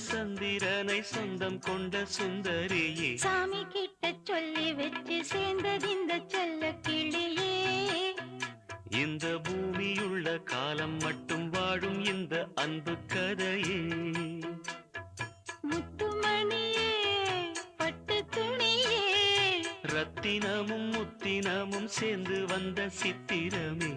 சந்திரனை சொந்தம் கொண்ட சுந்தரியே சாமி கிட்ட சொல்லி வச்சு சேர்ந்தது இந்த செல்ல கிளியே இந்த பூமியுள்ள காலம் மட்டும் வாழும் இந்த அன்பு கதையே முத்துமணியே பட்டு துணியே ரத்தினமும் முத்தினமும் சேர்ந்து வந்த சித்திரமே